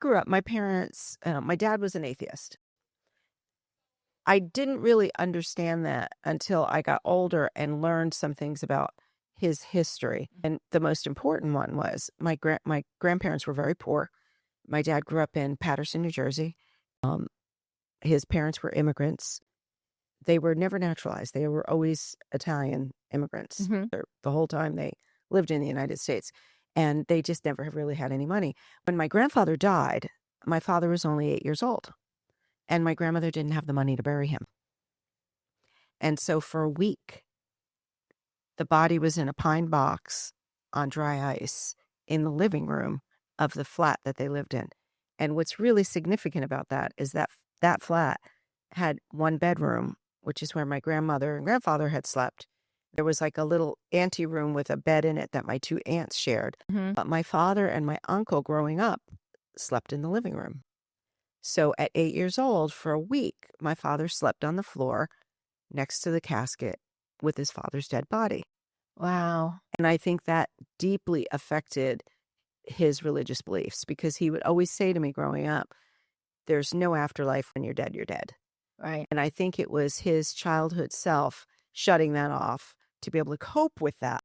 grew up, my parents, my dad was an atheist. I didn't really understand that until I got older and learned some things about his history. And the most important one was my grandparents were very poor. My dad grew up in Paterson, New Jersey. Um, his parents were immigrants. They were never naturalized. They were always Italian immigrants. Hmm. The whole time they lived in the United States. And they just never have really had any money. When my grandfather died, my father was only 8 years old. And my grandmother didn't have the money to bury him. And so for a week, the body was in a pine box on dry ice in the living room of the flat that they lived in. And what's really significant about that is that that flat had one bedroom, which is where my grandmother and grandfather had slept. There was like a little anteroom with a bed in it that my two aunts shared. Hmm. But my father and my uncle growing up slept in the living room. So at 8 years old, for a week, my father slept on the floor next to the casket with his father's dead body. Wow. And I think that deeply affected his religious beliefs because he would always say to me growing up, there's no afterlife. When you're dead, you're dead. Right. And I think it was his childhood self shutting that off to be able to cope with that